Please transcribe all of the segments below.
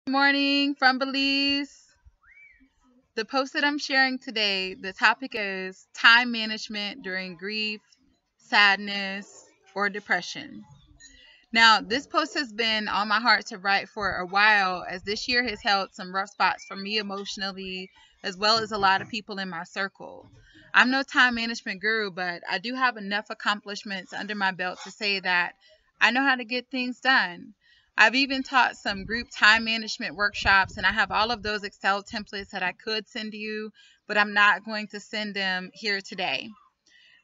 Morning from Belize. The post that I'm sharing today, the topic is time management during grief, sadness, or depression. Now, this post has been on my heart to write for a while, as this year has held some rough spots for me emotionally, as well as a lot of people in my circle. I'm no time management guru, but I do have enough accomplishments under my belt to say that I know how to get things done. I've even taught some group time management workshops, and I have all of those Excel templates that I could send you, but I'm not going to send them here today.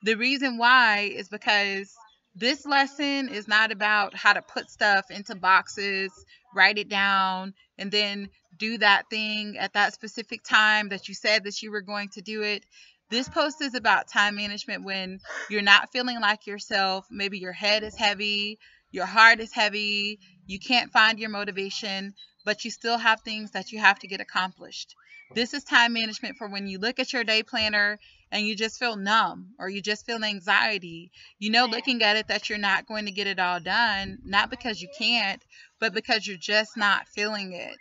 The reason why is because this lesson is not about how to put stuff into boxes, write it down, and then do that thing at that specific time that you said that you were going to do it. This post is about time management when you're not feeling like yourself. Maybe your head is heavy, your heart is heavy, you can't find your motivation, but you still have things that you have to get accomplished. This is time management for when you look at your day planner and you just feel numb or you just feel anxiety. You know, looking at it, that you're not going to get it all done, not because you can't, but because you're just not feeling it.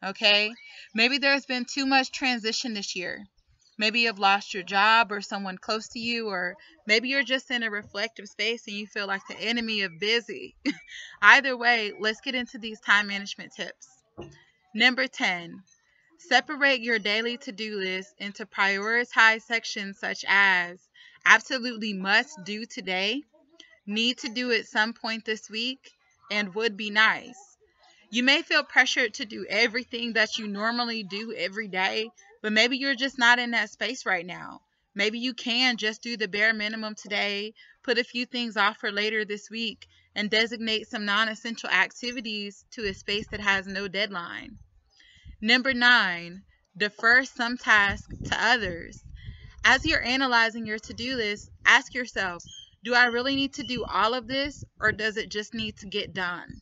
Okay? Maybe there's been too much transition this year. Maybe you've lost your job or someone close to you, or maybe you're just in a reflective space and you feel like the enemy of busy. Either way, let's get into these time management tips. Number 10, separate your daily to-do list into prioritized sections such as absolutely must do today, need to do at some point this week, and would be nice. You may feel pressured to do everything that you normally do every day, but maybe you're just not in that space right now. Maybe you can just do the bare minimum today, put a few things off for later this week, and designate some non-essential activities to a space that has no deadline. Number 9, defer some tasks to others. As you're analyzing your to-do list, ask yourself, do I really need to do all of this, or does it just need to get done?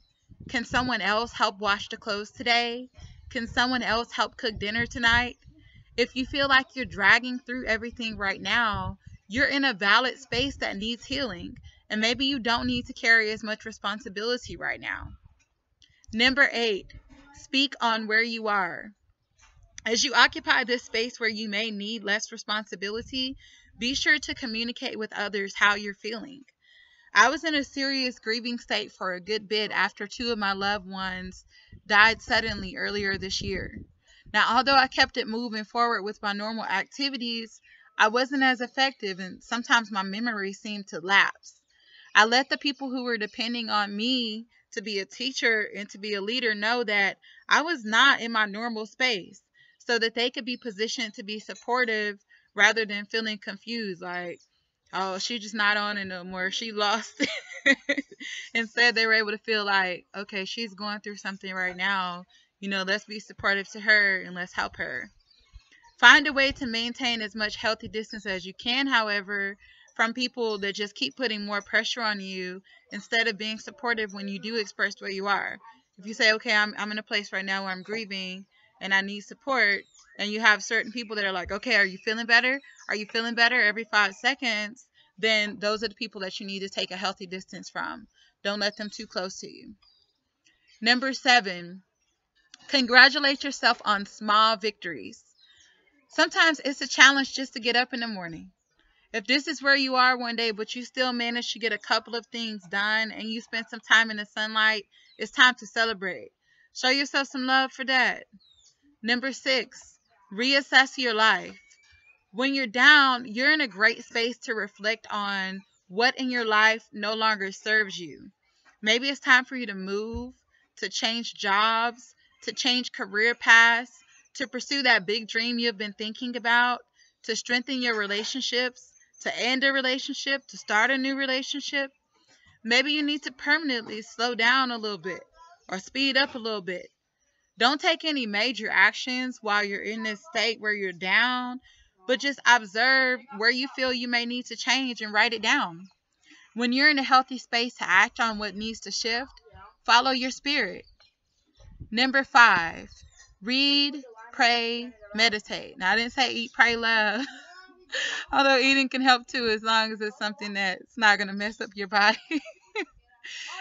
Can someone else help wash the clothes today? Can someone else help cook dinner tonight? If you feel like you're dragging through everything right now, you're in a valid space that needs healing, and maybe you don't need to carry as much responsibility right now. Number 8, speak on where you are. As you occupy this space where you may need less responsibility, be sure to communicate with others how you're feeling. I was in a serious grieving state for a good bit after two of my loved ones died suddenly earlier this year. Now, although I kept it moving forward with my normal activities, I wasn't as effective, and sometimes my memory seemed to lapse. I let the people who were depending on me to be a teacher and to be a leader know that I was not in my normal space, so that they could be positioned to be supportive rather than feeling confused, like, oh, she's just not on it no more, she lost it. Instead, they were able to feel like, okay, she's going through something right now. Let's be supportive to her and let's help her. Find a way to maintain as much healthy distance as you can, however, from people that just keep putting more pressure on you instead of being supportive when you do express where you are. If you say, okay, I'm in a place right now where I'm grieving and I need support, and you have certain people that are like, okay, are you feeling better? Are you feeling better every 5 seconds? Then those are the people that you need to take a healthy distance from. Don't let them too close to you. Number 7, congratulate yourself on small victories. Sometimes it's a challenge just to get up in the morning. If this is where you are one day, but you still manage to get a couple of things done and you spend some time in the sunlight, it's time to celebrate. Show yourself some love for that. Number 6, reassess your life. When you're down, you're in a great space to reflect on what in your life no longer serves you. Maybe it's time for you to move, to change jobs, to change career paths, to pursue that big dream you've been thinking about, to strengthen your relationships, to end a relationship, to start a new relationship. Maybe you need to permanently slow down a little bit or speed up a little bit. Don't take any major actions while you're in this state where you're down, but just observe where you feel you may need to change and write it down. When you're in a healthy space to act on what needs to shift, follow your spirit. Number 5, read, pray, meditate. Now, I didn't say eat, pray, love. Although eating can help too, as long as it's something that's not going to mess up your body.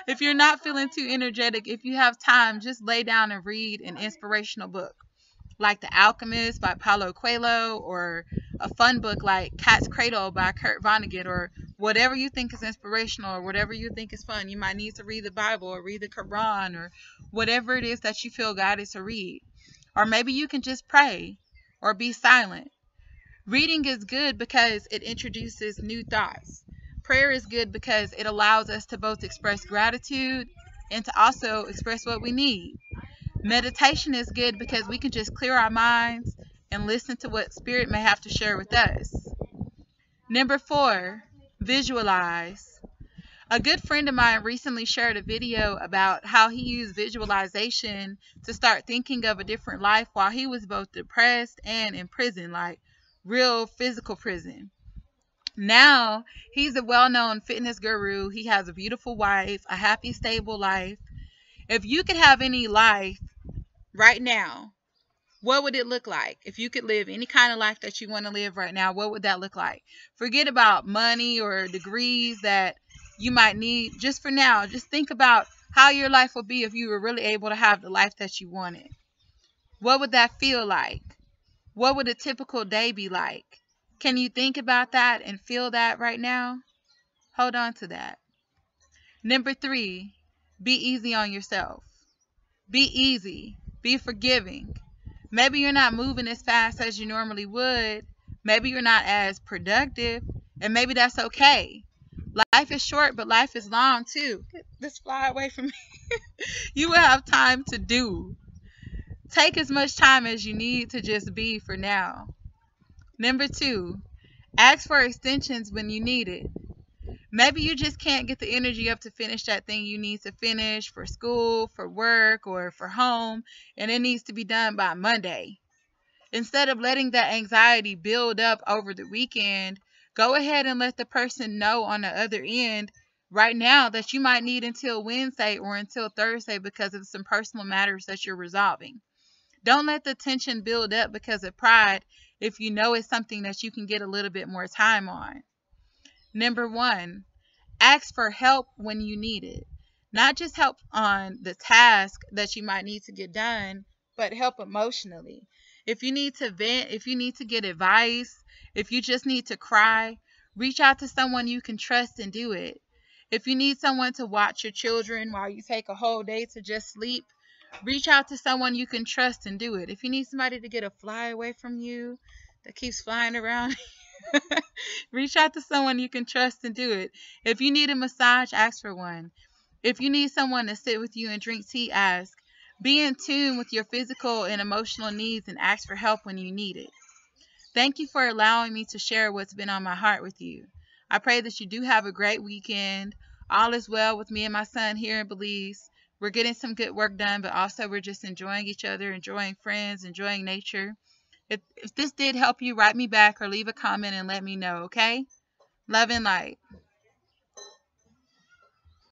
If you're not feeling too energetic, if you have time, just lay down and read an inspirational book like The Alchemist by Paulo Coelho, or a fun book like Cat's Cradle by Kurt Vonnegut, or whatever you think is inspirational or whatever you think is fun. You might need to read the Bible or read the Quran or whatever it is that you feel guided to read. Or maybe you can just pray or be silent. Reading is good because it introduces new thoughts. Prayer is good because it allows us to both express gratitude and to also express what we need. Meditation is good because we can just clear our minds and listen to what Spirit may have to share with us. Number 4, visualize. A good friend of mine recently shared a video about how he used visualization to start thinking of a different life while he was both depressed and in prison, like real physical prison. Now, he's a well-known fitness guru. He has a beautiful wife, a happy, stable life. If you could have any life right now, what would it look like? If you could live any kind of life that you want to live right now, what would that look like? Forget about money or degrees that you might need. Just for now, just think about how your life would be if you were really able to have the life that you wanted. What would that feel like? What would a typical day be like? Can you think about that and feel that right now? Hold on to that. Number 3, be easy on yourself. Be easy. Be forgiving. Maybe you're not moving as fast as you normally would. Maybe you're not as productive. And maybe that's okay. Life is short, but life is long too. Get this fly away from me. You will have time to do. Take as much time as you need to just be for now. Number 2, ask for extensions when you need it. Maybe you just can't get the energy up to finish that thing you need to finish for school, for work, or for home, and it needs to be done by Monday. Instead of letting that anxiety build up over the weekend, go ahead and let the person know on the other end right now that you might need until Wednesday or until Thursday because of some personal matters that you're resolving. Don't let the tension build up because of pride if you know it's something that you can get a little bit more time on. Number 1, ask for help when you need it. Not just help on the task that you might need to get done, but help emotionally. If you need to vent, if you need to get advice, if you just need to cry, reach out to someone you can trust and do it. If you need someone to watch your children while you take a whole day to just sleep, reach out to someone you can trust and do it. If you need somebody to get a fly away from you that keeps flying around, reach out to someone you can trust and do it. If you need a massage, ask for one. If you need someone to sit with you and drink tea, ask. Be in tune with your physical and emotional needs and ask for help when you need it. Thank you for allowing me to share what's been on my heart with you. I pray that you do have a great weekend. All is well with me and my son here in Belize. We're getting some good work done, but also we're just enjoying each other, enjoying friends, enjoying nature. If this did help you, write me back or leave a comment and let me know, okay? Love and light.